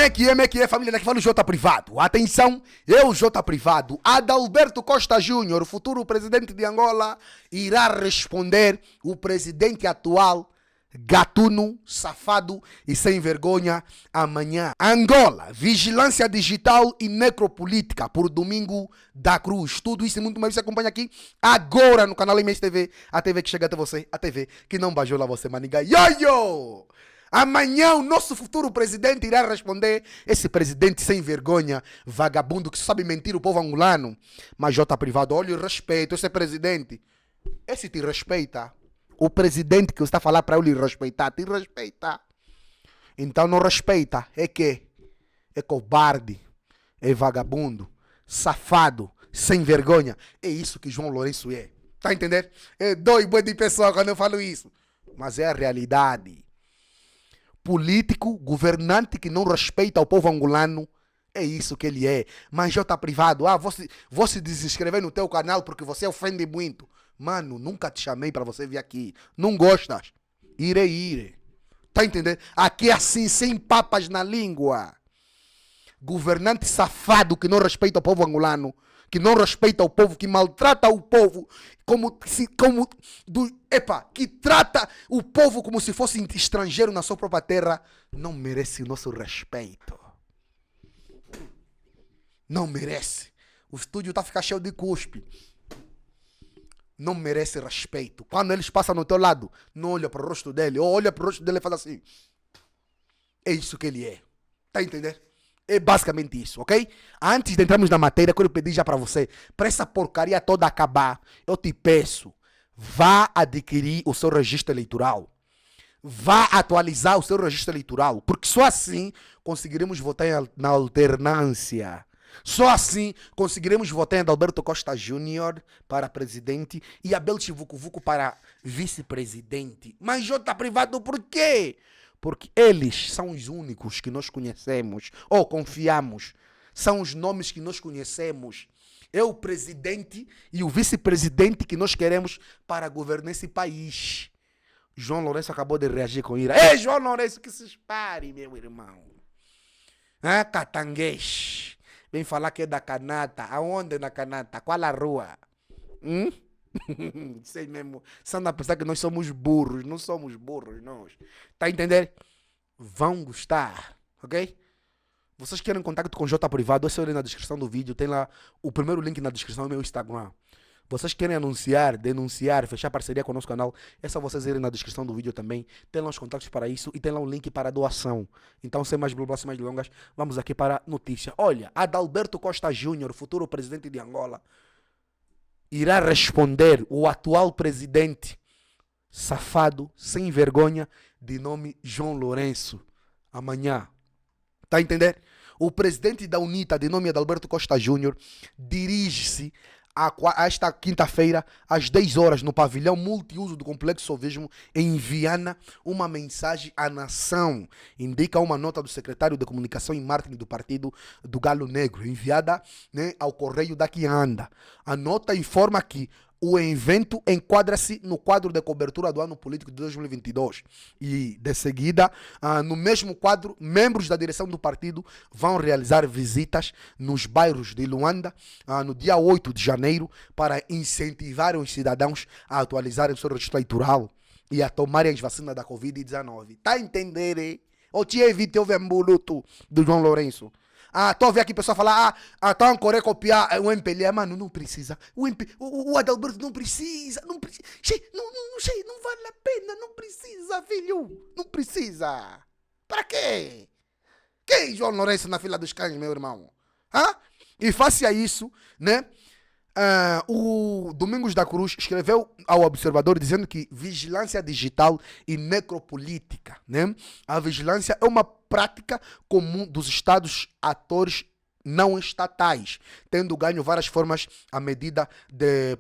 Como é que é, família? Daqui fala o J Privado. Atenção, eu, J Privado. Adalberto Costa Júnior, futuro presidente de Angola, irá responder o presidente atual, gatuno, safado e sem vergonha, amanhã. Angola, vigilância digital e necropolítica, por Domingo da Cruz. Tudo isso e muito mais você acompanha aqui agora no canal MS TV. A TV que chega até você, a TV que não bajola você, maniga. Yo! Amanhã o nosso futuro presidente irá responder. Esse presidente sem vergonha, vagabundo que só sabe mentir o povo angolano. Mas J Privado, olha o respeito, esse presidente. Esse te respeita. O presidente que você está a falar para ele respeitar, te respeita. Então não respeita. É que é covarde, é vagabundo, safado, sem vergonha. É isso que João Lourenço é. Tá entendendo? É doido de pessoa quando eu falo isso. Mas é a realidade. Político, governante que não respeita o povo angolano, é isso que ele é. Mas J Privado, vou se desinscrever no teu canal porque você ofende muito. Mano, nunca te chamei para você vir aqui. Não gostas? Ire. Tá entendendo? Aqui é assim, sem papas na língua. Governante safado que não respeita o povo angolano, que não respeita o povo, que maltrata o povo, que trata o povo como se fosse estrangeiro na sua própria terra, não merece o nosso respeito. Não merece. O estúdio tá ficando cheio de cuspe. Não merece respeito. Quando eles passam no teu lado, não olha para o rosto dele, ou olha para o rosto dele e fala assim. É isso que ele é. Tá entendendo? É basicamente isso, ok? Antes de entrarmos na matéria, quero pedir já para você, para essa porcaria toda acabar, eu te peço, vá adquirir o seu registro eleitoral. Vá atualizar o seu registro eleitoral, porque só assim conseguiremos votar na alternância. Só assim conseguiremos votar em Adalberto Costa Júnior para presidente e Abel Chivucuvuco para vice-presidente. Mas J Privado, por quê? Porque eles são os únicos que nós conhecemos, ou confiamos. São os nomes que nós conhecemos. É o presidente e o vice-presidente que nós queremos para governar esse país. João Lourenço acabou de reagir com ira. Ei, João Lourenço, que se espare, meu irmão. Catanguês. Vem falar que é da Canata. Aonde na Canata? Qual a rua? Sei mesmo. Só a pensar que nós somos burros. Não somos burros, nós. Tá entendendo? Vão gostar. Ok? Vocês querem contato com J Privado? É só ir na descrição do vídeo. Tem lá o primeiro link na descrição do meu Instagram. Vocês querem anunciar, denunciar, fechar parceria com o nosso canal, é só vocês irem na descrição do vídeo também. Tem lá os contatos para isso e tem lá um link para doação. Então, sem mais blá, sem mais delongas, vamos aqui para a notícia. Olha, Adalberto Costa Júnior, futuro presidente de Angola, irá responder o atual presidente safado, sem vergonha, de nome João Lourenço, amanhã. Tá entendendo? O presidente da UNITA, de nome Adalberto Costa Júnior, dirige-se esta quinta-feira, às 10 horas, no pavilhão multiuso do Complexo Sovismo, em Viana, uma mensagem à nação. Indica uma nota do secretário de Comunicação e Marketing do Partido do Galo Negro, enviada, né, ao Correio da Quianda. A nota informa que o evento enquadra-se no quadro de cobertura do ano político de 2022. E, de seguida, no mesmo quadro, membros da direção do partido vão realizar visitas nos bairros de Luanda, no dia 8 de janeiro, para incentivar os cidadãos a atualizarem o seu registro eleitoral e a tomarem as vacinas da Covid-19. Tá entendendo? O tia evite o vembuluto do João Lourenço. Tô a ver aqui pessoal falar, estão a querer copiar o MPLA, mano, não precisa. O Adalberto não precisa, não precisa. Não vale a pena, não precisa, filho. Não precisa. Para quê? Quem João Lourenço na fila dos cães, meu irmão? E face a isso, né? O Domingos da Cruz escreveu ao Observador dizendo que vigilância digital e necropolítica, né? A vigilância é uma prática comum dos estados atores não estatais, tendo ganho várias formas à medida de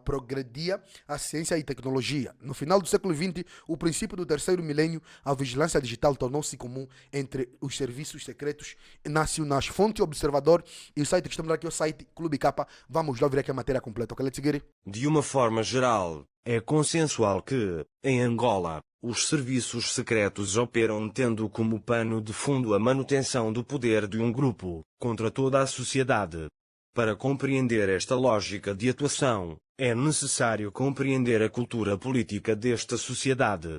progredia a ciência e tecnologia. No final do século XX, o princípio do terceiro milênio, a vigilância digital tornou-se comum entre os serviços secretos nacionais. Fonte Observador e o site que estamos aqui, o site Clube Capa. Vamos lá ver aqui a matéria completa. Ok, let's get it? De uma forma geral, é consensual que, em Angola, Os serviços secretos operam tendo como pano de fundo a manutenção do poder de um grupo, contra toda a sociedade. Para compreender esta lógica de atuação, é necessário compreender a cultura política desta sociedade.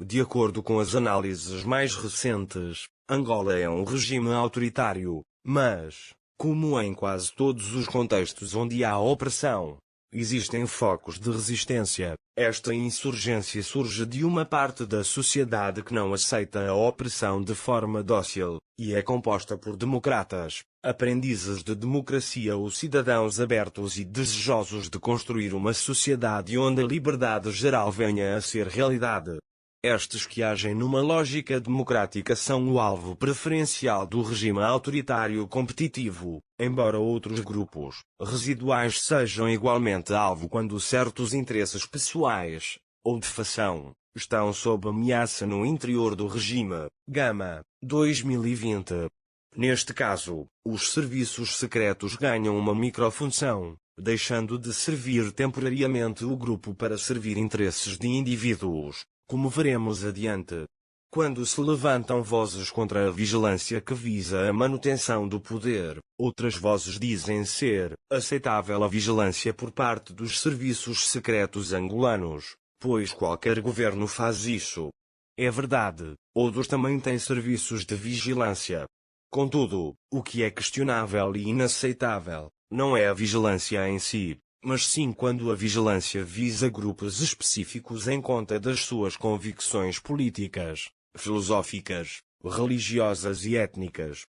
De acordo com as análises mais recentes, Angola é um regime autoritário, mas, como em quase todos os contextos onde há opressão, existem focos de resistência. Esta insurgência surge de uma parte da sociedade que não aceita a opressão de forma dócil, e é composta por democratas, aprendizes de democracia ou cidadãos abertos e desejosos de construir uma sociedade onde a liberdade geral venha a ser realidade. Estes que agem numa lógica democrática são o alvo preferencial do regime autoritário competitivo, embora outros grupos residuais sejam igualmente alvo quando certos interesses pessoais, ou de facção, estão sob ameaça no interior do regime. Gama, 2020. Neste caso, os serviços secretos ganham uma microfunção, deixando de servir temporariamente o grupo para servir interesses de indivíduos, como veremos adiante. Quando se levantam vozes contra a vigilância que visa a manutenção do poder, outras vozes dizem ser aceitável a vigilância por parte dos serviços secretos angolanos, pois qualquer governo faz isso. É verdade, outros também têm serviços de vigilância. Contudo, o que é questionável e inaceitável, não é a vigilância em si, mas sim quando a vigilância visa grupos específicos em conta das suas convicções políticas, filosóficas, religiosas e étnicas.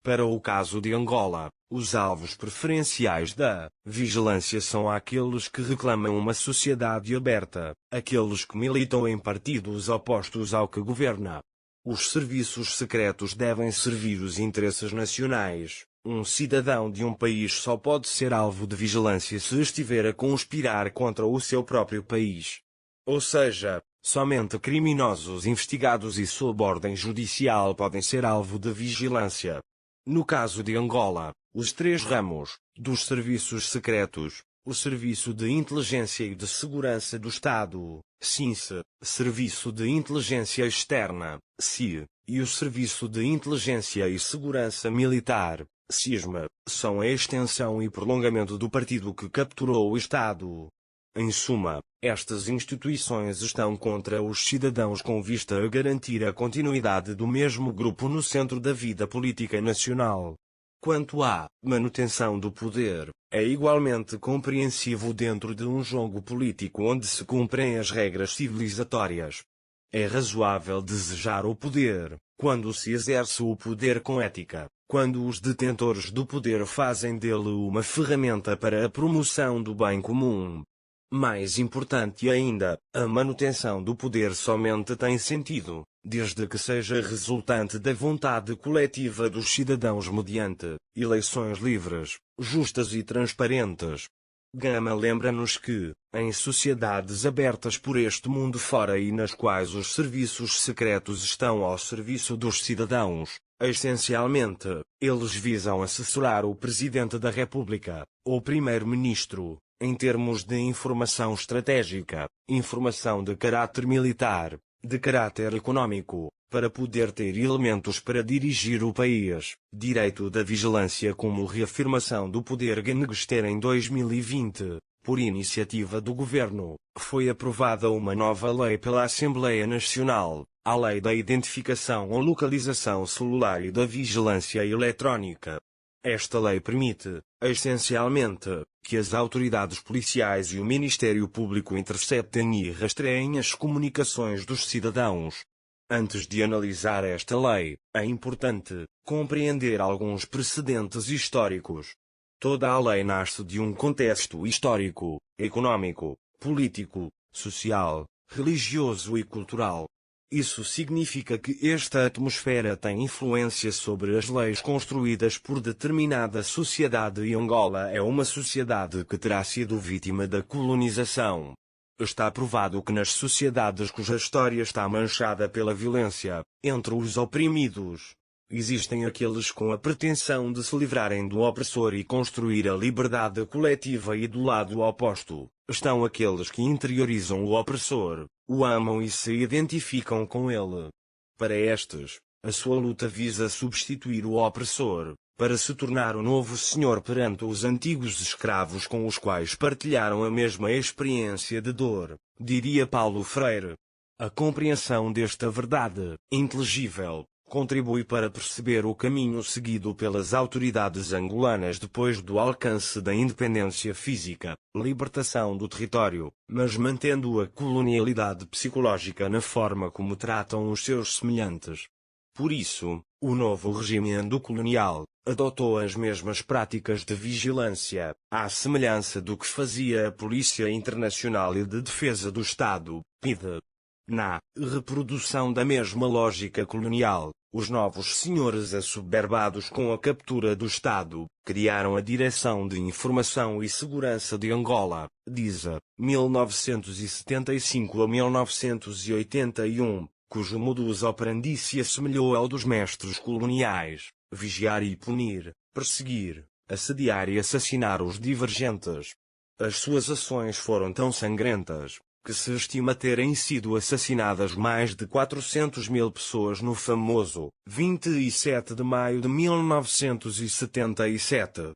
Para o caso de Angola, os alvos preferenciais da vigilância são aqueles que reclamam uma sociedade aberta, aqueles que militam em partidos opostos ao que governa. Os serviços secretos devem servir os interesses nacionais. Um cidadão de um país só pode ser alvo de vigilância se estiver a conspirar contra o seu próprio país. Ou seja, somente criminosos investigados e sob ordem judicial podem ser alvo de vigilância. No caso de Angola, os três ramos dos serviços secretos, o Serviço de Inteligência e de Segurança do Estado, SINSE, Serviço de Inteligência Externa, SI, e o Serviço de Inteligência e Segurança Militar, SISMA, são a extensão e prolongamento do partido que capturou o Estado. Em suma, estas instituições estão contra os cidadãos com vista a garantir a continuidade do mesmo grupo no centro da vida política nacional. Quanto à manutenção do poder, é igualmente compreensivo dentro de um jogo político onde se cumprem as regras civilizatórias. É razoável desejar o poder, quando se exerce o poder com ética, quando os detentores do poder fazem dele uma ferramenta para a promoção do bem comum. Mais importante ainda, a manutenção do poder somente tem sentido, desde que seja resultante da vontade coletiva dos cidadãos mediante eleições livres, justas e transparentes. Gama lembra-nos que, em sociedades abertas por este mundo fora e nas quais os serviços secretos estão ao serviço dos cidadãos, essencialmente, eles visam assessorar o Presidente da República, ou Primeiro-Ministro, em termos de informação estratégica, informação de caráter militar, de caráter econômico, para poder ter elementos para dirigir o país. Direito da vigilância como reafirmação do poder gangster em 2020, por iniciativa do governo, foi aprovada uma nova lei pela Assembleia Nacional, a Lei da Identificação ou Localização Celular e da Vigilância Eletrónica. Esta lei permite, essencialmente, que as autoridades policiais e o Ministério Público interceptem e rastreiem as comunicações dos cidadãos. Antes de analisar esta lei, é importante compreender alguns precedentes históricos. Toda a lei nasce de um contexto histórico, econômico, político, social, religioso e cultural. Isso significa que esta atmosfera tem influência sobre as leis construídas por determinada sociedade e Angola é uma sociedade que terá sido vítima da colonização. Está provado que nas sociedades cuja história está manchada pela violência, entre os oprimidos, existem aqueles com a pretensão de se livrarem do opressor e construir a liberdade coletiva e do lado oposto, estão aqueles que interiorizam o opressor, o amam e se identificam com ele. Para estes, a sua luta visa substituir o opressor, para se tornar o novo senhor perante os antigos escravos com os quais partilharam a mesma experiência de dor, diria Paulo Freire. A compreensão desta verdade, inteligível, contribui para perceber o caminho seguido pelas autoridades angolanas depois do alcance da independência física, libertação do território, mas mantendo a colonialidade psicológica na forma como tratam os seus semelhantes. Por isso, o novo regime endocolonial adotou as mesmas práticas de vigilância, à semelhança do que fazia a Polícia Internacional e de Defesa do Estado, PIDE. Na reprodução da mesma lógica colonial, os novos senhores assoberbados com a captura do Estado, criaram a Direção de Informação e Segurança de Angola, DISA, 1975 a 1981, cujo modus operandi se assemelhou ao dos mestres coloniais: vigiar e punir, perseguir, assediar e assassinar os divergentes. As suas ações foram tão sangrentas que se estima terem sido assassinadas mais de 400.000 pessoas no famoso 27 de maio de 1977.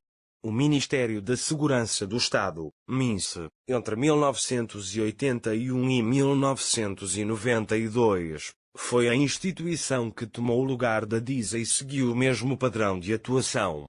O Ministério da Segurança do Estado, MINSE, entre 1981 e 1992, foi a instituição que tomou o lugar da DISA e seguiu o mesmo padrão de atuação.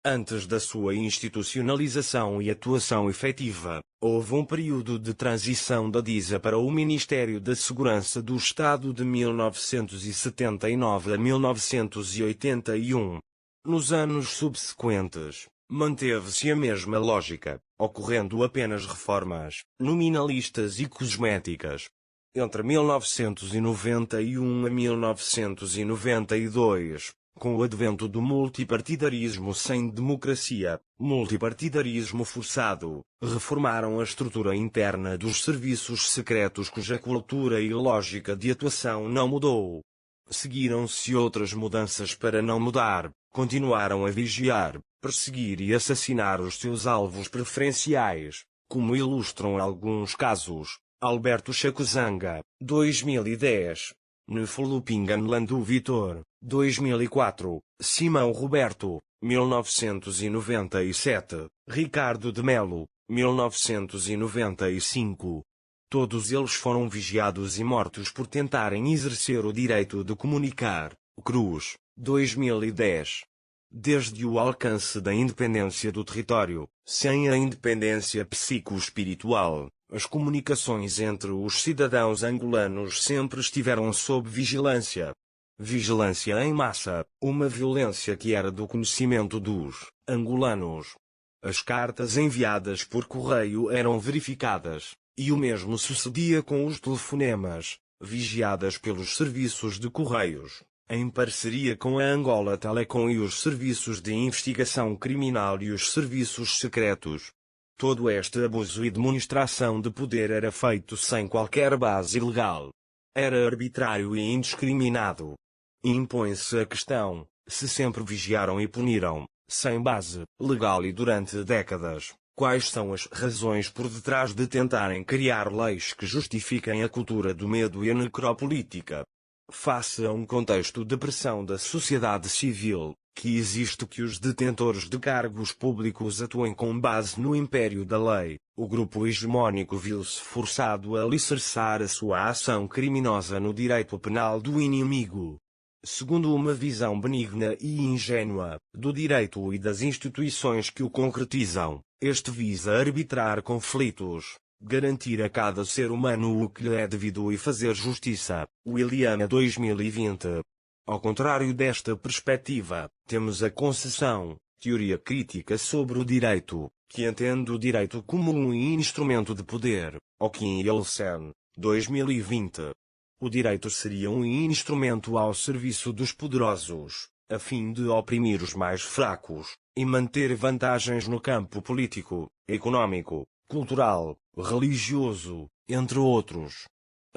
Antes da sua institucionalização e atuação efetiva, houve um período de transição da DISA para o Ministério da Segurança do Estado de 1979 a 1981. Nos anos subsequentes, manteve-se a mesma lógica, ocorrendo apenas reformas nominalistas e cosméticas. Entre 1991 a 1992, com o advento do multipartidarismo sem democracia, multipartidarismo forçado, reformaram a estrutura interna dos serviços secretos cuja cultura e lógica de atuação não mudou. Seguiram-se outras mudanças para não mudar, continuaram a vigiar, perseguir e assassinar os seus alvos preferenciais, como ilustram alguns casos: Alberto Chakuzanga, 2010. Nefulupingan Landu Vitor, 2004, Simão Roberto, 1997, Ricardo de Melo, 1995. Todos eles foram vigiados e mortos por tentarem exercer o direito de comunicar. Cruz, 2010. Desde o alcance da independência do território, sem a independência psicoespiritual, as comunicações entre os cidadãos angolanos sempre estiveram sob vigilância. Vigilância em massa, uma violência que era do conhecimento dos angolanos. As cartas enviadas por correio eram verificadas, e o mesmo sucedia com os telefonemas, vigiadas pelos serviços de correios, em parceria com a Angola Telecom e os serviços de investigação criminal e os serviços secretos. Todo este abuso e demonstração de poder era feito sem qualquer base legal. Era arbitrário e indiscriminado. Impõe-se a questão: se sempre vigiaram e puniram, sem base legal e durante décadas, quais são as razões por detrás de tentarem criar leis que justifiquem a cultura do medo e a necropolítica? Face a um contexto de pressão da sociedade civil, que existe que os detentores de cargos públicos atuem com base no império da lei, o grupo hegemónico viu-se forçado a alicerçar a sua ação criminosa no direito penal do inimigo. Segundo uma visão benigna e ingênua do direito e das instituições que o concretizam, este visa arbitrar conflitos, garantir a cada ser humano o que lhe é devido e fazer justiça. William 2020. Ao contrário desta perspectiva, temos a concessão, teoria crítica sobre o direito, que entende o direito como um instrumento de poder, Okin Yeltsin, 2020. O direito seria um instrumento ao serviço dos poderosos, a fim de oprimir os mais fracos, e manter vantagens no campo político, econômico, cultural, religioso, entre outros.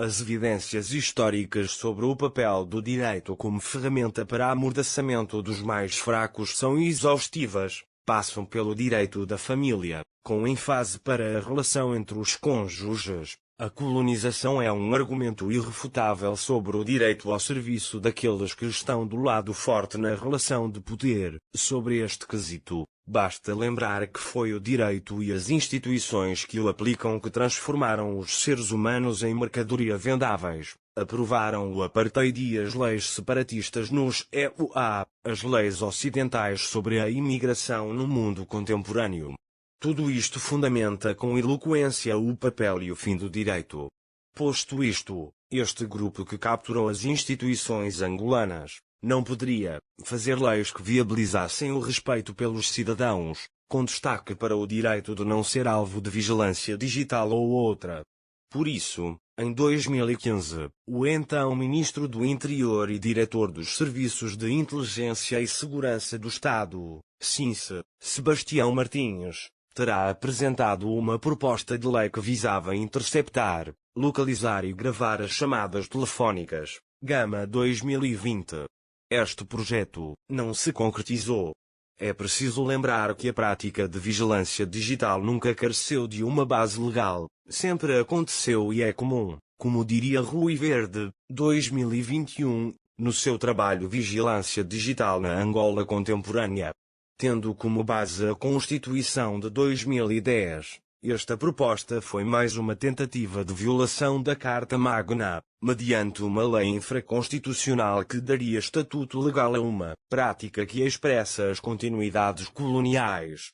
As evidências históricas sobre o papel do direito como ferramenta para amordaçamento dos mais fracos são exaustivas. Passam pelo direito da família, com ênfase para a relação entre os cônjuges, A colonização é um argumento irrefutável sobre o direito ao serviço daqueles que estão do lado forte na relação de poder. Sobre este quesito, basta lembrar que foi o direito e as instituições que o aplicam que transformaram os seres humanos em mercadoria vendáveis, aprovaram o apartheid e as leis separatistas nos EUA, as leis ocidentais sobre a imigração no mundo contemporâneo. Tudo isto fundamenta com eloquência o papel e o fim do direito. Posto isto, este grupo que capturou as instituições angolanas não poderia fazer leis que viabilizassem o respeito pelos cidadãos, com destaque para o direito de não ser alvo de vigilância digital ou outra. Por isso, em 2015, o então Ministro do Interior e Diretor dos Serviços de Inteligência e Segurança do Estado, SINSE, Sebastião Martins, terá apresentado uma proposta de lei que visava interceptar, localizar e gravar as chamadas telefónicas, Gama 2020. Este projeto não se concretizou. É preciso lembrar que a prática de vigilância digital nunca careceu de uma base legal, sempre aconteceu e é comum, como diria Rui Verde, 2021, no seu trabalho Vigilância Digital na Angola Contemporânea. Tendo como base a Constituição de 2010, esta proposta foi mais uma tentativa de violação da Carta Magna, mediante uma lei infraconstitucional que daria estatuto legal a uma prática que expressa as continuidades coloniais.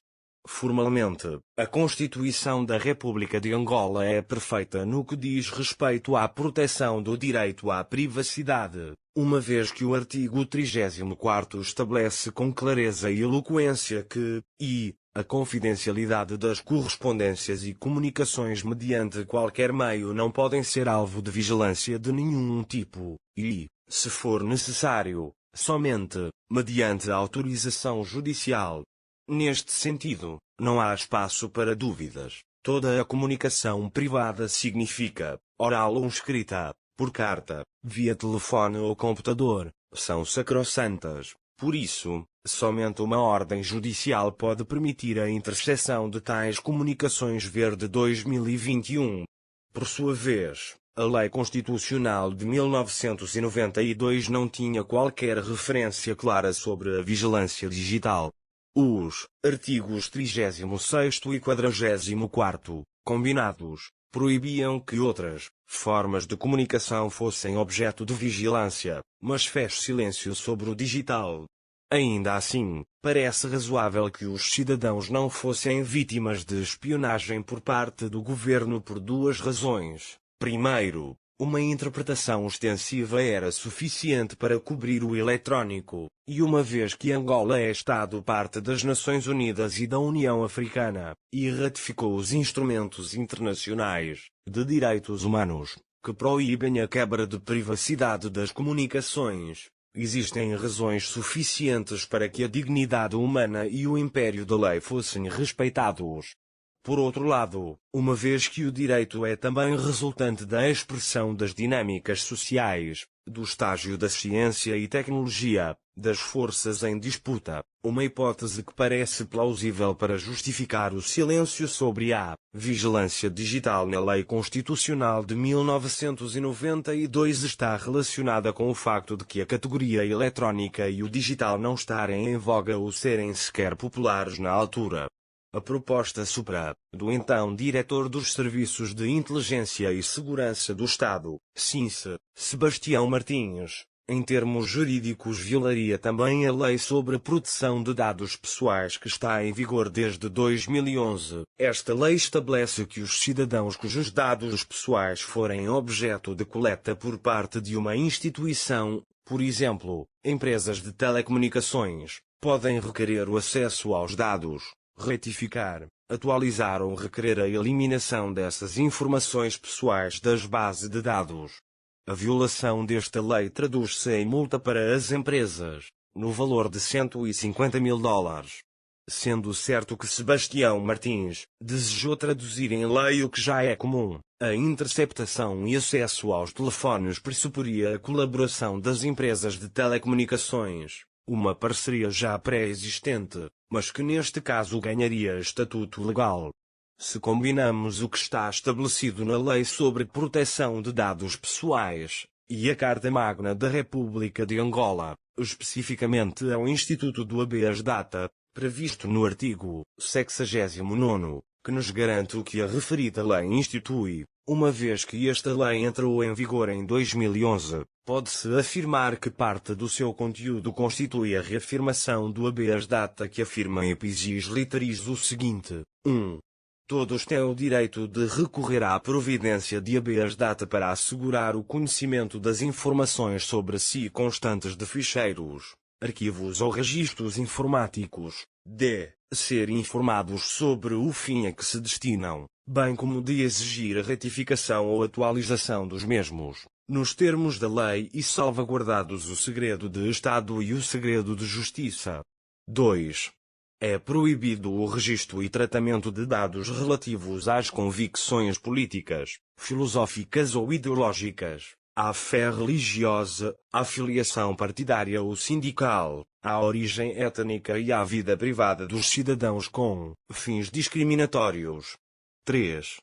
Formalmente, a Constituição da República de Angola é perfeita no que diz respeito à proteção do direito à privacidade, uma vez que o artigo 34º estabelece com clareza e eloquência que, a confidencialidade das correspondências e comunicações mediante qualquer meio não podem ser alvo de vigilância de nenhum tipo, e, se for necessário, somente, mediante autorização judicial. Neste sentido, não há espaço para dúvidas. Toda a comunicação privada significa, oral ou escrita, por carta, via telefone ou computador, são sacrossantas. Por isso, somente uma ordem judicial pode permitir a interseção de tais comunicações. Verde 2021. Por sua vez, a Lei Constitucional de 1992 não tinha qualquer referência clara sobre a vigilância digital. Os artigos 36º e 44º, combinados, proibiam que outras formas de comunicação fossem objeto de vigilância, mas fez silêncio sobre o digital. Ainda assim, parece razoável que os cidadãos não fossem vítimas de espionagem por parte do governo por duas razões. Primeiro, uma interpretação extensiva era suficiente para cobrir o eletrónico, e uma vez que Angola é Estado-parte das Nações Unidas e da União Africana, e ratificou os instrumentos internacionais de direitos humanos, que proíbem a quebra de privacidade das comunicações, existem razões suficientes para que a dignidade humana e o império da lei fossem respeitados. Por outro lado, uma vez que o direito é também resultante da expressão das dinâmicas sociais, do estágio da ciência e tecnologia, das forças em disputa, uma hipótese que parece plausível para justificar o silêncio sobre a vigilância digital na Lei Constitucional de 1992 está relacionada com o facto de que a categoria eletrónica e o digital não estarem em voga ou serem sequer populares na altura. A proposta supra, do então diretor dos Serviços de Inteligência e Segurança do Estado, SINSE, Sebastião Martins, em termos jurídicos violaria também a lei sobre a proteção de dados pessoais que está em vigor desde 2011. Esta lei estabelece que os cidadãos cujos dados pessoais forem objeto de coleta por parte de uma instituição, por exemplo, empresas de telecomunicações, podem requerer o acesso aos dados, retificar, atualizar ou requerer a eliminação dessas informações pessoais das bases de dados. A violação desta lei traduz-se em multa para as empresas, no valor de $150.000. Sendo certo que Sebastião Martins desejou traduzir em lei o que já é comum, a interceptação e acesso aos telefones pressuporia a colaboração das empresas de telecomunicações, uma parceria já pré-existente, mas que neste caso ganharia estatuto legal. Se combinamos o que está estabelecido na Lei sobre Proteção de Dados Pessoais e a Carta Magna da República de Angola, especificamente ao Instituto do Habeas Data, previsto no artigo 69º, que nos garante o que a referida lei institui, uma vez que esta lei entrou em vigor em 2011, pode-se afirmar que parte do seu conteúdo constitui a reafirmação do habeas data que afirma em ipsis literis o seguinte: 1. Todos têm o direito de recorrer à providência de habeas data para assegurar o conhecimento das informações sobre si constantes de ficheiros, arquivos ou registros informáticos, d. ser informados sobre o fim a que se destinam, bem como de exigir a retificação ou atualização dos mesmos, nos termos da lei e salvaguardados o segredo de Estado e o segredo de justiça. 2. É proibido o registro e tratamento de dados relativos às convicções políticas, filosóficas ou ideológicas, à fé religiosa, à filiação partidária ou sindical, à origem étnica e à vida privada dos cidadãos com fins discriminatórios. 3.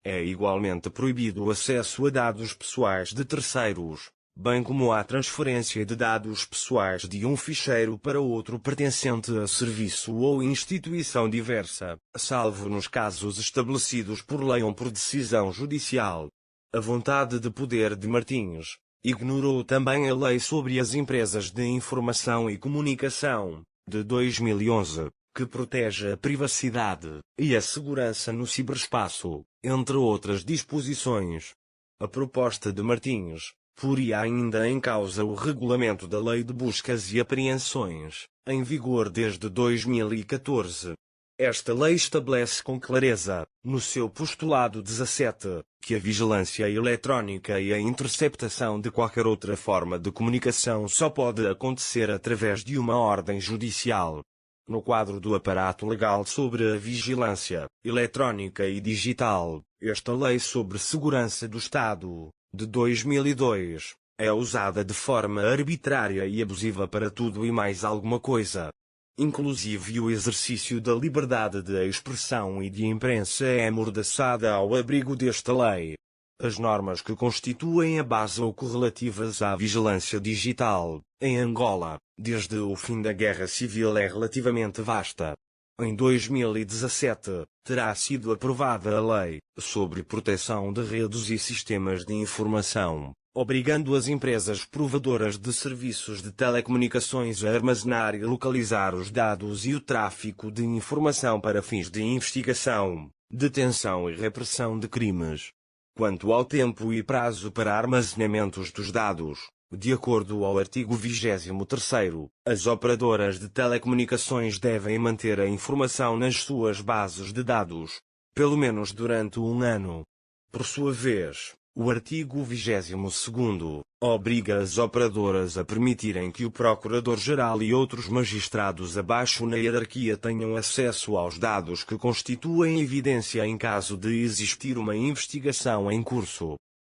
É igualmente proibido o acesso a dados pessoais de terceiros, bem como a transferência de dados pessoais de um ficheiro para outro pertencente a serviço ou instituição diversa, salvo nos casos estabelecidos por lei ou por decisão judicial. A vontade de poder de Martins ignorou também a Lei sobre as Empresas de Informação e Comunicação, de 2011, que protege a privacidade e a segurança no ciberespaço, entre outras disposições. A proposta de Martins poria ainda em causa o regulamento da Lei de Buscas e Apreensões, em vigor desde 2014. Esta lei estabelece com clareza, no seu postulado 17, que a vigilância eletrónica e a interceptação de qualquer outra forma de comunicação só pode acontecer através de uma ordem judicial. No quadro do aparato legal sobre a vigilância eletrónica e digital, esta Lei sobre Segurança do Estado, de 2002, é usada de forma arbitrária e abusiva para tudo e mais alguma coisa. Inclusive o exercício da liberdade de expressão e de imprensa é amordaçada ao abrigo desta lei. As normas que constituem a base ou correlativas à vigilância digital, em Angola, desde o fim da Guerra Civil é relativamente vasta. Em 2017, terá sido aprovada a Lei sobre Proteção de Redes e Sistemas de Informação, obrigando as empresas provedoras de serviços de telecomunicações a armazenar e localizar os dados e o tráfico de informação para fins de investigação, detenção e repressão de crimes. Quanto ao tempo e prazo para armazenamentos dos dados, de acordo ao artigo 23º, as operadoras de telecomunicações devem manter a informação nas suas bases de dados, pelo menos durante um ano. Por sua vez, o artigo 22º obriga as operadoras a permitirem que o Procurador-Geral e outros magistrados abaixo na hierarquia tenham acesso aos dados que constituem evidência em caso de existir uma investigação em curso.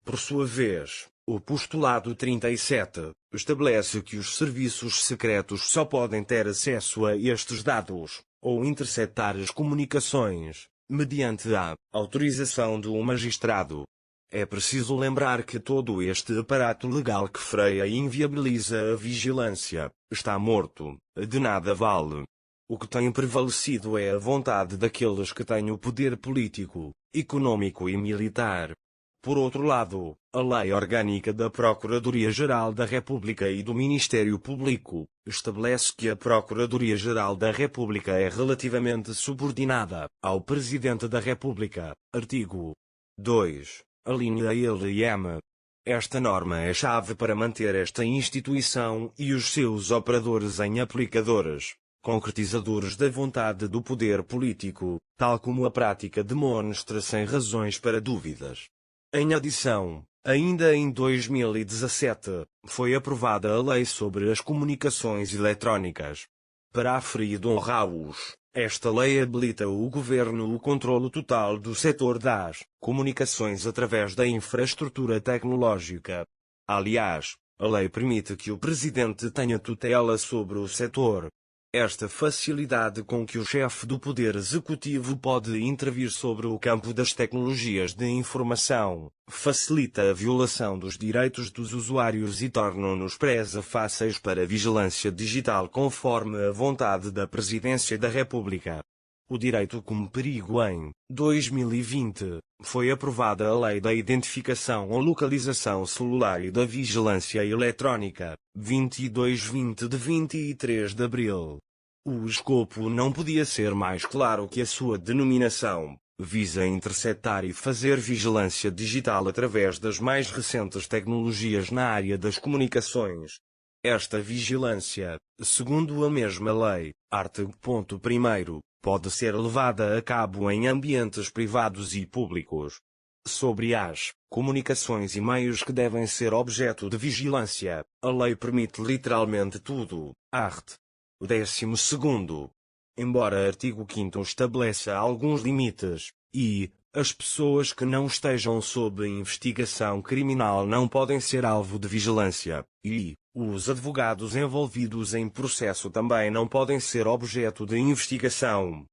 Por sua vez, o postulado 37 estabelece que os serviços secretos só podem ter acesso a estes dados, ou interceptar as comunicações, mediante a autorização do magistrado. É preciso lembrar que todo este aparato legal que freia e inviabiliza a vigilância está morto, de nada vale. O que tem prevalecido é a vontade daqueles que têm o poder político, econômico e militar. Por outro lado, a Lei Orgânica da Procuradoria-Geral da República e do Ministério Público estabelece que a Procuradoria-Geral da República é relativamente subordinada ao Presidente da República. Artigo 2. Alínea L e M. Esta norma é chave para manter esta instituição e os seus operadores em aplicadores, concretizadores da vontade do poder político, tal como a prática demonstra sem razões para dúvidas. Em adição, ainda em 2017, foi aprovada a Lei sobre as Comunicações Eletrónicas. Para aferir Dom Raus, esta lei habilita o governo o controlo total do setor das comunicações através da infraestrutura tecnológica. Aliás, a lei permite que o presidente tenha tutela sobre o setor. Esta facilidade com que o chefe do Poder Executivo pode intervir sobre o campo das tecnologias de informação, facilita a violação dos direitos dos usuários e torna-nos presa fáceis para a vigilância digital conforme a vontade da Presidência da República. O direito como perigo em 2020, foi aprovada a Lei da Identificação ou Localização Celular e da Vigilância Eletrónica, 2220 de 23 de abril. O escopo não podia ser mais claro que a sua denominação, visa interceptar e fazer vigilância digital através das mais recentes tecnologias na área das comunicações. Esta vigilância, segundo a mesma lei, artigo 1º, pode ser levada a cabo em ambientes privados e públicos. Sobre as comunicações e meios que devem ser objeto de vigilância, a lei permite literalmente tudo. Art. 12º. Embora artigo 5º estabeleça alguns limites, as pessoas que não estejam sob investigação criminal não podem ser alvo de vigilância, os advogados envolvidos em processo também não podem ser objeto de investigação,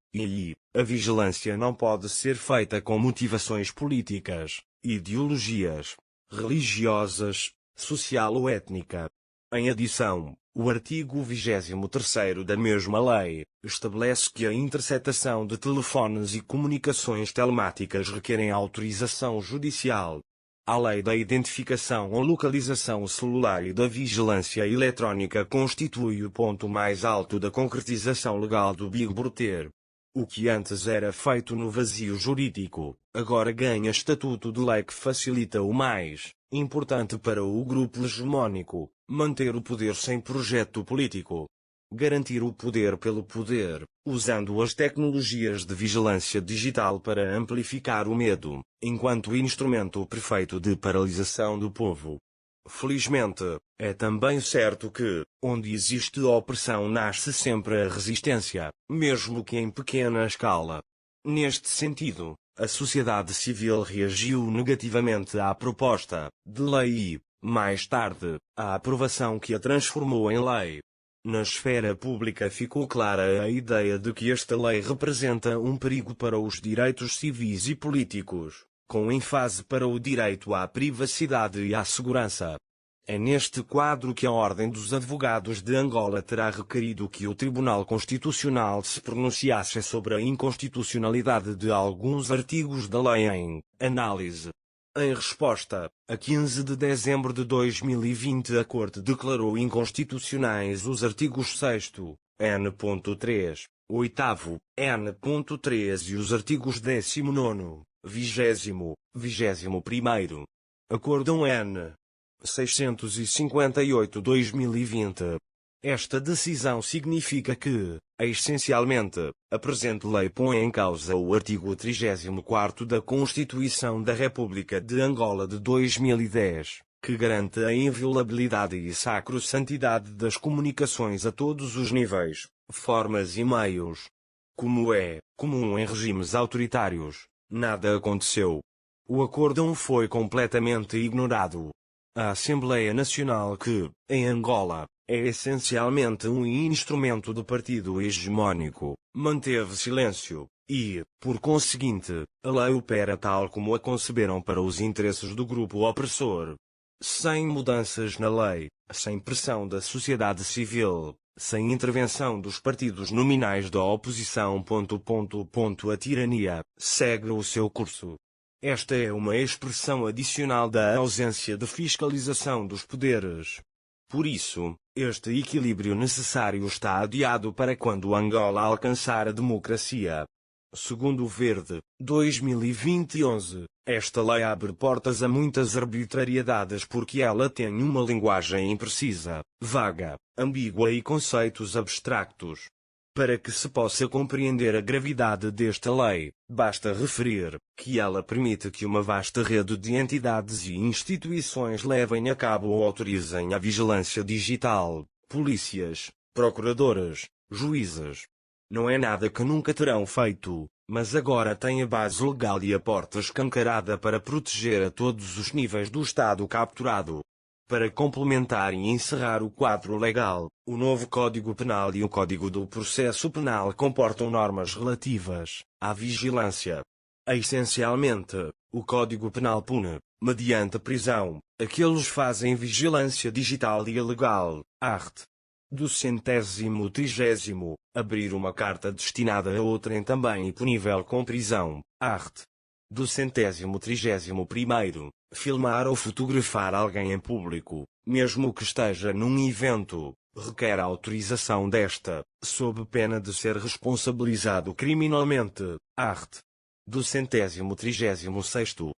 a vigilância não pode ser feita com motivações políticas, ideologias, religiosas, social ou étnica. Em adição, o artigo 23º da mesma lei, estabelece que a interceptação de telefones e comunicações telemáticas requerem autorização judicial. A Lei da Identificação ou Localização Celular e da Vigilância Eletrónica constitui o ponto mais alto da concretização legal do Big Brother. O que antes era feito no vazio jurídico, agora ganha estatuto de lei que facilita o mais importante para o grupo hegemónico, manter o poder sem projeto político. Garantir o poder pelo poder, usando as tecnologias de vigilância digital para amplificar o medo, enquanto instrumento perfeito de paralisação do povo. Felizmente, é também certo que, onde existe opressão nasce sempre a resistência, mesmo que em pequena escala. Neste sentido, a sociedade civil reagiu negativamente à proposta de lei e, mais tarde, à aprovação que a transformou em lei. Na esfera pública ficou clara a ideia de que esta lei representa um perigo para os direitos civis e políticos, com ênfase para o direito à privacidade e à segurança. É neste quadro que a Ordem dos Advogados de Angola terá requerido que o Tribunal Constitucional se pronunciasse sobre a inconstitucionalidade de alguns artigos da lei em análise. Em resposta, a 15 de dezembro de 2020 a Corte declarou inconstitucionais os artigos 6º, N.3, 8º, N.3 e os artigos 19º, 20º, 21º. Acórdão N. 658/2020. Esta decisão significa que, essencialmente, a presente lei põe em causa o artigo 34º da Constituição da República de Angola de 2010, que garante a inviolabilidade e sacrosantidade das comunicações a todos os níveis, formas e meios. Como é comum em regimes autoritários, nada aconteceu. O acórdão foi completamente ignorado. A Assembleia Nacional que, em Angola, é essencialmente um instrumento do partido hegemónico, manteve silêncio, e, por conseguinte, a lei opera tal como a conceberam para os interesses do grupo opressor. Sem mudanças na lei, sem pressão da sociedade civil, sem intervenção dos partidos nominais da oposição. A tirania segue o seu curso. Esta é uma expressão adicional da ausência de fiscalização dos poderes. Por isso, este equilíbrio necessário está adiado para quando Angola alcançar a democracia. Segundo o Verde, 2011, esta lei abre portas a muitas arbitrariedades porque ela tem uma linguagem imprecisa, vaga, ambígua e conceitos abstractos. Para que se possa compreender a gravidade desta lei, basta referir que ela permite que uma vasta rede de entidades e instituições levem a cabo ou autorizem a vigilância digital, polícias, procuradoras, juízes. Não é nada que nunca terão feito, mas agora tem a base legal e a porta escancarada para proteger a todos os níveis do Estado capturado. Para complementar e encerrar o quadro legal, o novo Código Penal e o Código do Processo Penal comportam normas relativas à vigilância. Essencialmente, o Código Penal pune, mediante prisão, aqueles que fazem vigilância digital e ilegal, art. Do 130º, abrir uma carta destinada a outrem também é punível com prisão, art. Do 131º, filmar ou fotografar alguém em público, mesmo que esteja num evento, requer a autorização desta, sob pena de ser responsabilizado criminalmente, art. Do 136º.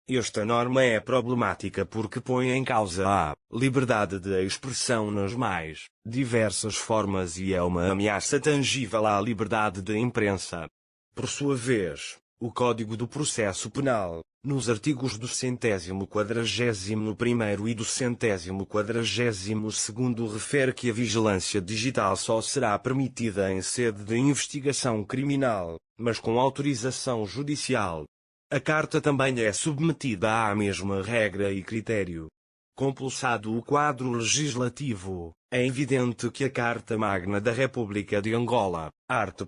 Esta norma é problemática porque põe em causa a liberdade de expressão nas mais diversas formas e é uma ameaça tangível à liberdade de imprensa. Por sua vez, o Código do Processo Penal, nos artigos do 141º e do 142º, refere que a vigilância digital só será permitida em sede de investigação criminal, mas com autorização judicial. A Carta também é submetida à mesma regra e critério. Compulsado o quadro legislativo, é evidente que a Carta Magna da República de Angola, art.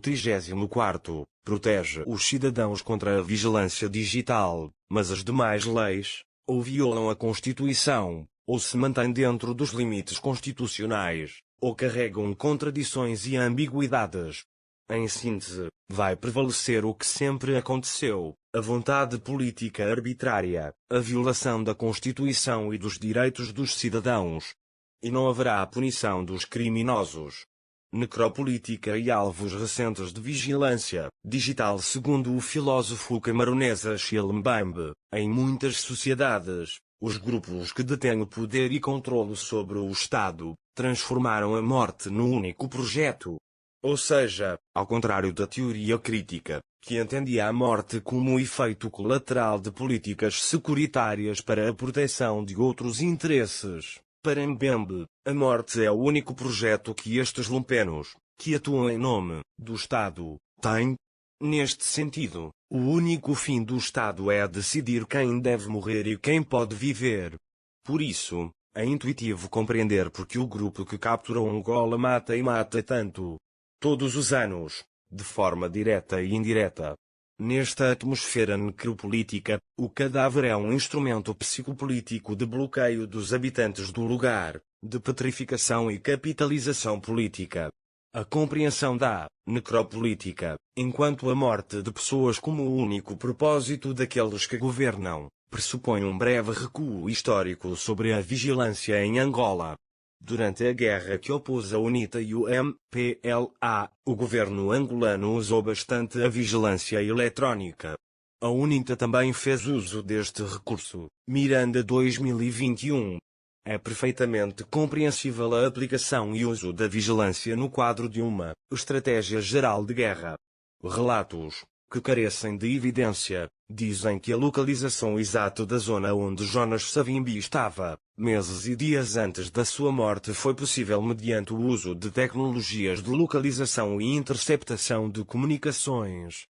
34, protege os cidadãos contra a vigilância digital, mas as demais leis, ou violam a Constituição, ou se mantêm dentro dos limites constitucionais, ou carregam contradições e ambiguidades. Em síntese, vai prevalecer o que sempre aconteceu, a vontade política arbitrária, a violação da Constituição e dos direitos dos cidadãos. E não haverá a punição dos criminosos. Necropolítica e alvos recentes de vigilância digital. Segundo o filósofo camerunês Achille Mbembe, em muitas sociedades, os grupos que detêm o poder e controle sobre o Estado, transformaram a morte no único projeto. Ou seja, ao contrário da teoria crítica, que entendia a morte como efeito colateral de políticas securitárias para a proteção de outros interesses, para Mbembe, a morte é o único projeto que estes lumpenos, que atuam em nome do Estado, têm. Neste sentido, o único fim do Estado é decidir quem deve morrer e quem pode viver. Por isso, é intuitivo compreender porque o grupo que capturou Angola mata e mata tanto. Todos os anos, de forma direta e indireta. Nesta atmosfera necropolítica, o cadáver é um instrumento psicopolítico de bloqueio dos habitantes do lugar, de petrificação e capitalização política. A compreensão da necropolítica, enquanto a morte de pessoas como o único propósito daqueles que governam, pressupõe um breve recuo histórico sobre a vigilância em Angola. Durante a guerra que opôs a UNITA e o MPLA, o governo angolano usou bastante a vigilância eletrónica. A UNITA também fez uso deste recurso. Miranda 2021. É perfeitamente compreensível a aplicação e uso da vigilância no quadro de uma estratégia geral de guerra. Relatos, que carecem de evidência, dizem que a localização exata da zona onde Jonas Savimbi estava, meses e dias antes da sua morte, foi possível mediante o uso de tecnologias de localização e interceptação de comunicações.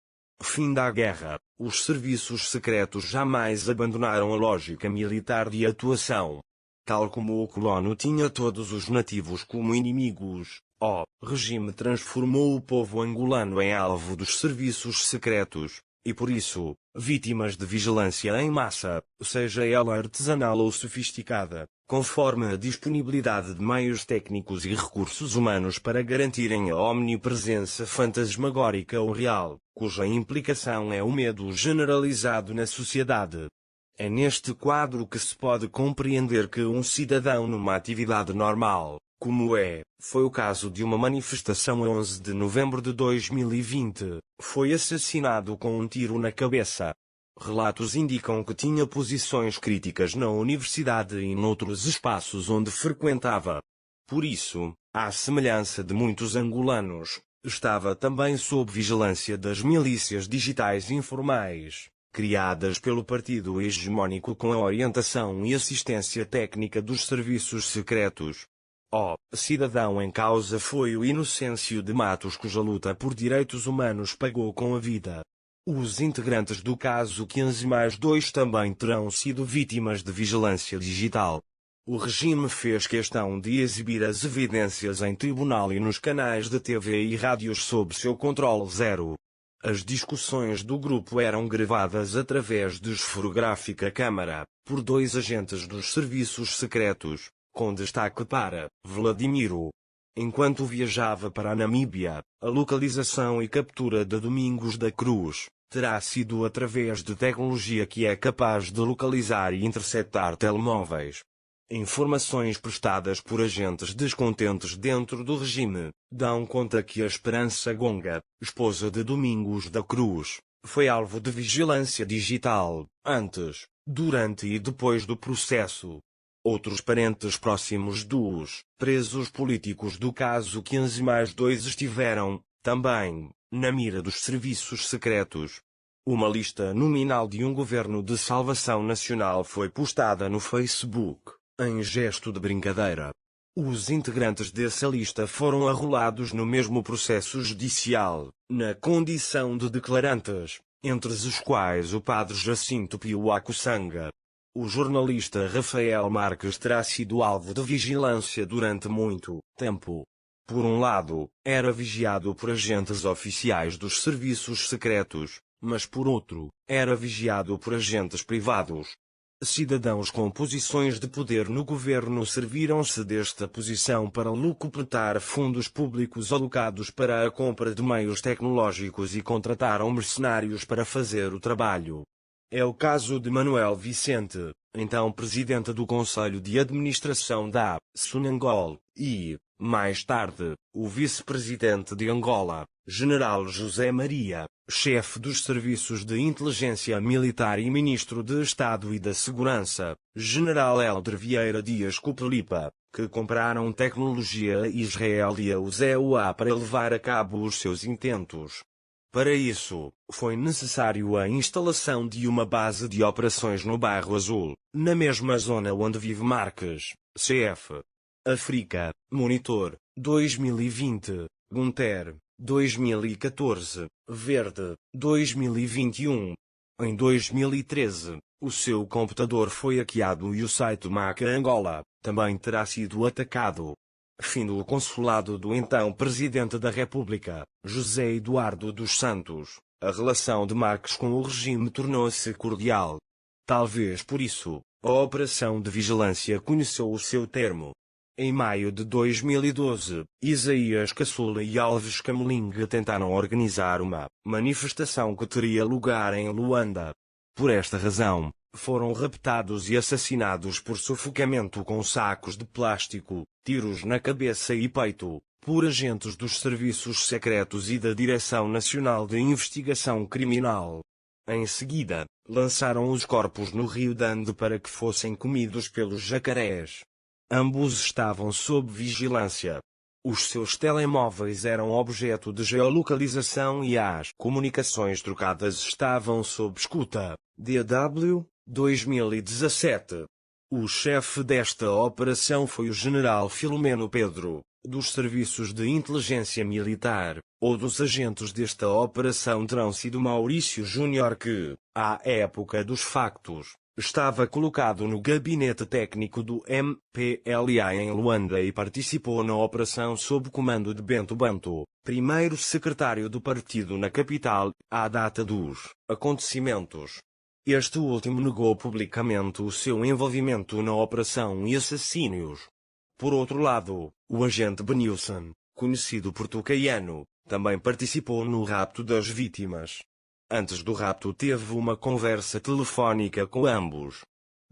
Fim da guerra, os serviços secretos jamais abandonaram a lógica militar de atuação. Tal como o colono tinha todos os nativos como inimigos, o regime transformou o povo angolano em alvo dos serviços secretos, e por isso, vítimas de vigilância em massa, seja ela artesanal ou sofisticada, conforme a disponibilidade de meios técnicos e recursos humanos para garantirem a omnipresença fantasmagórica ou real, cuja implicação é o medo generalizado na sociedade. É neste quadro que se pode compreender que um cidadão numa atividade normal, como foi o caso de uma manifestação a 11 de novembro de 2020, foi assassinado com um tiro na cabeça. Relatos indicam que tinha posições críticas na universidade e noutros espaços onde frequentava. Por isso, à semelhança de muitos angolanos, estava também sob vigilância das milícias digitais informais, criadas pelo partido hegemônico com a orientação e assistência técnica dos serviços secretos. O cidadão em causa foi o Inocêncio de Matos, cuja luta por direitos humanos pagou com a vida. Os integrantes do caso 15+2 também terão sido vítimas de vigilância digital. O regime fez questão de exibir as evidências em tribunal e nos canais de TV e rádios sob seu controle zero. As discussões do grupo eram gravadas através de esferográfica câmara, por 2 agentes dos serviços secretos, com destaque para Vladimiro. Enquanto viajava para a Namíbia, a localização e captura de Domingos da Cruz terá sido através de tecnologia que é capaz de localizar e interceptar telemóveis. Informações prestadas por agentes descontentes dentro do regime dão conta que a Esperança Gonga, esposa de Domingos da Cruz, foi alvo de vigilância digital, antes, durante e depois do processo. Outros parentes próximos dos presos políticos do caso 15+2 estiveram, também, na mira dos serviços secretos. Uma lista nominal de um governo de salvação nacional foi postada no Facebook, em gesto de brincadeira. Os integrantes dessa lista foram arrolados no mesmo processo judicial, na condição de declarantes, entre os quais o padre Jacinto Pio Acuçanga. O jornalista Rafael Marques terá sido alvo de vigilância durante muito tempo. Por um lado, era vigiado por agentes oficiais dos serviços secretos, mas por outro, era vigiado por agentes privados. Cidadãos com posições de poder no governo serviram-se desta posição para lucupletar fundos públicos alocados para a compra de meios tecnológicos e contrataram mercenários para fazer o trabalho. É o caso de Manuel Vicente, então presidente do Conselho de Administração da Sonangol, e, mais tarde, o vice-presidente de Angola, General José Maria, chefe dos Serviços de Inteligência Militar e Ministro de Estado e da Segurança, General Hélder Vieira Dias Cupelipa, que compraram tecnologia a Israel e a usou-a para levar a cabo os seus intentos. Para isso, foi necessário a instalação de uma base de operações no Bairro Azul, na mesma zona onde vive Marques, CF. África, Monitor, 2020, Gunter, 2014, Verde, 2021. Em 2013, o seu computador foi hackeado e o site Mac Angola também terá sido atacado. Fim do consulado do então Presidente da República, José Eduardo dos Santos. A relação de Marques com o regime tornou-se cordial. Talvez por isso, a operação de vigilância conheceu o seu termo. Em maio de 2012, Isaías Caçula e Alves Camelinga tentaram organizar uma manifestação que teria lugar em Luanda. Por esta razão, foram raptados e assassinados por sufocamento com sacos de plástico, tiros na cabeça e peito, por agentes dos serviços secretos e da Direção Nacional de Investigação Criminal. Em seguida, lançaram os corpos no Rio Dande para que fossem comidos pelos jacarés. Ambos estavam sob vigilância. Os seus telemóveis eram objeto de geolocalização e as comunicações trocadas estavam sob escuta. DW, 2017. O chefe desta operação foi o general Filomeno Pedro, dos serviços de inteligência militar, ou dos agentes desta operação terão sido Maurício Júnior que, à época dos factos, estava colocado no gabinete técnico do MPLA em Luanda e participou na operação sob comando de Bento Banto, primeiro secretário do partido na capital, à data dos acontecimentos. Este último negou publicamente o seu envolvimento na operação e assassínios. Por outro lado, o agente Benilson, conhecido por Tucaiano, também participou no rapto das vítimas. Antes do rapto teve uma conversa telefónica com ambos.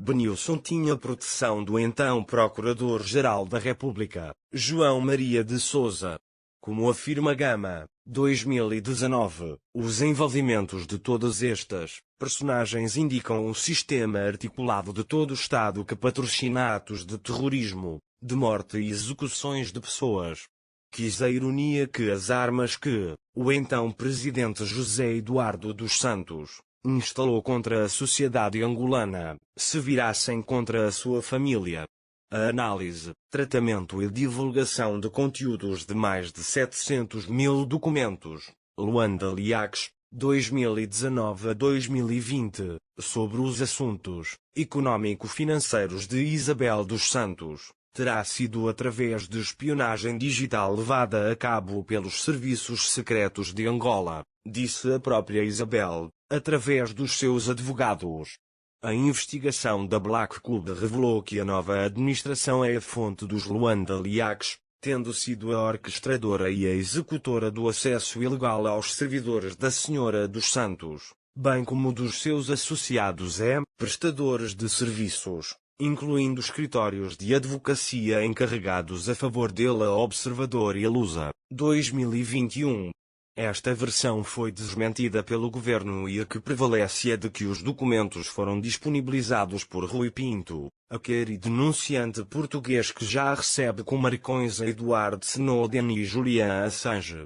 Benilson tinha proteção do então Procurador-Geral da República, João Maria de Sousa. Como afirma Gama, 2019, os envolvimentos de todas estas personagens indicam um sistema articulado de todo o Estado que patrocina atos de terrorismo, de morte e execuções de pessoas. Quis a ironia que as armas que o então presidente José Eduardo dos Santos instalou contra a sociedade angolana se virassem contra a sua família. A análise, tratamento e divulgação de conteúdos de mais de 700 mil documentos. Luanda Liaques, 2019 a 2020, sobre os assuntos econômico-financeiros de Isabel dos Santos, terá sido através de espionagem digital levada a cabo pelos serviços secretos de Angola, disse a própria Isabel, através dos seus advogados. A investigação da Black Club revelou que a nova administração é a fonte dos Luanda Leaks, tendo sido a orquestradora e a executora do acesso ilegal aos servidores da Senhora dos Santos, bem como dos seus associados e prestadores de serviços, incluindo escritórios de advocacia encarregados a favor dele, a Observador e a Lusa, 2021. Esta versão foi desmentida pelo governo e a que prevalece é de que os documentos foram disponibilizados por Rui Pinto, aquele denunciante português que já recebe com maricões a Edward Snowden e Julian Assange.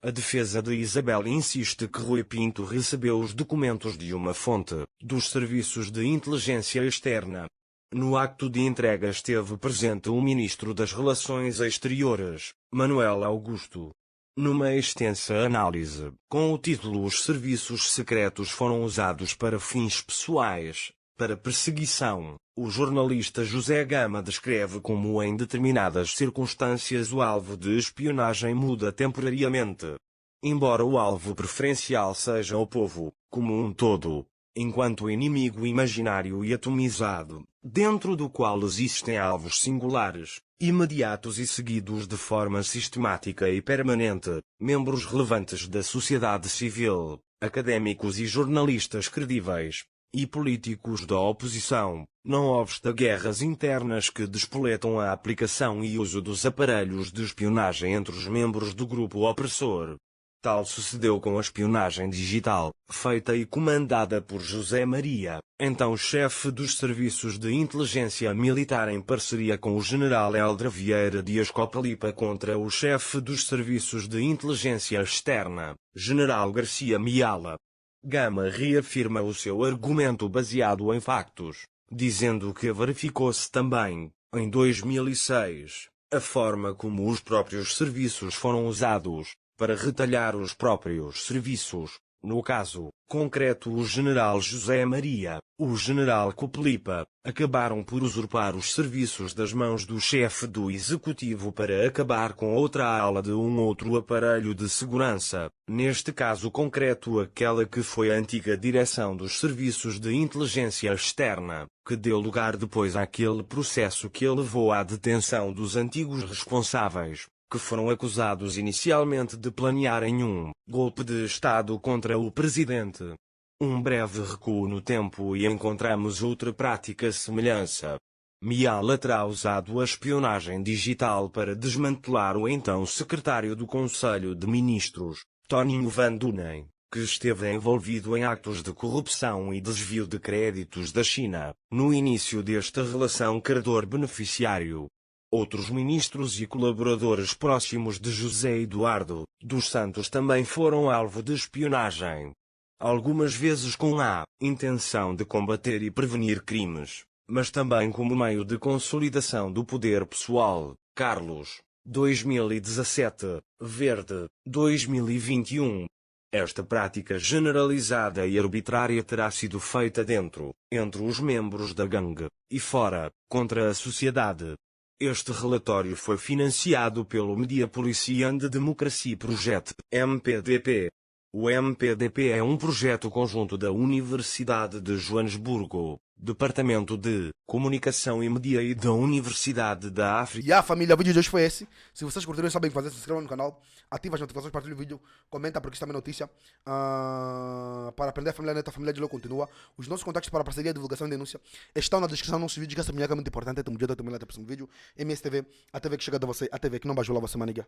A defesa de Isabel insiste que Rui Pinto recebeu os documentos de uma fonte, dos serviços de inteligência externa. No acto de entrega esteve presente o ministro das Relações Exteriores, Manuel Augusto. Numa extensa análise, com o título "Os serviços secretos foram usados para fins pessoais, para perseguição", o jornalista José Gama descreve como em determinadas circunstâncias o alvo de espionagem muda temporariamente. Embora o alvo preferencial seja o povo, como um todo, enquanto inimigo imaginário e atomizado, dentro do qual existem alvos singulares, imediatos e seguidos de forma sistemática e permanente, membros relevantes da sociedade civil, académicos e jornalistas credíveis, e políticos da oposição, não obsta guerras internas que despoletam a aplicação e uso dos aparelhos de espionagem entre os membros do grupo opressor. Tal sucedeu com a espionagem digital, feita e comandada por José Maria, então chefe dos serviços de inteligência militar em parceria com o general Eldra Vieira Dias Copalipa contra o chefe dos serviços de inteligência externa, general Garcia Miala. Gama reafirma o seu argumento baseado em factos, dizendo que verificou-se também, em 2006, a forma como os próprios serviços foram usados para retalhar os próprios serviços, no caso concreto o general José Maria, o general Copelipa, acabaram por usurpar os serviços das mãos do chefe do executivo para acabar com outra ala de um outro aparelho de segurança, neste caso concreto aquela que foi a antiga direção dos serviços de inteligência externa, que deu lugar depois àquele processo que levou à detenção dos antigos responsáveis, que foram acusados inicialmente de planearem um golpe de Estado contra o presidente. Um breve recuo no tempo e encontramos outra prática semelhança. Miala terá usado a espionagem digital para desmantelar o então secretário do Conselho de Ministros, Toninho Van Dunen, que esteve envolvido em atos de corrupção e desvio de créditos da China, no início desta relação credor-beneficiário. Outros ministros e colaboradores próximos de José Eduardo dos Santos também foram alvo de espionagem. Algumas vezes com a intenção de combater e prevenir crimes, mas também como meio de consolidação do poder pessoal. Carlos, 2017, Verde, 2021. Esta prática generalizada e arbitrária terá sido feita entre os membros da gangue, e fora, contra a sociedade. Este relatório foi financiado pelo Media Policy and Democracy Project, MPDP. O MPDP é um projeto conjunto da Universidade de Joanesburgo, Departamento de Comunicação e Media e da Universidade da África. E a família, o vídeo de hoje foi esse. Se vocês curtiram e sabem o que fazer, se inscrevam no canal, ativem as notificações, partilhem o vídeo, comenta porque isso também é notícia. Para aprender a família neta, a família de Lô continua. Os nossos contactos para parceria, divulgação e denúncia estão na descrição dos nossos vídeos, que essa mulher é muito importante. Até o próximo vídeo. MSTV, a TV que chega de você, a TV que não bajula você, maniga.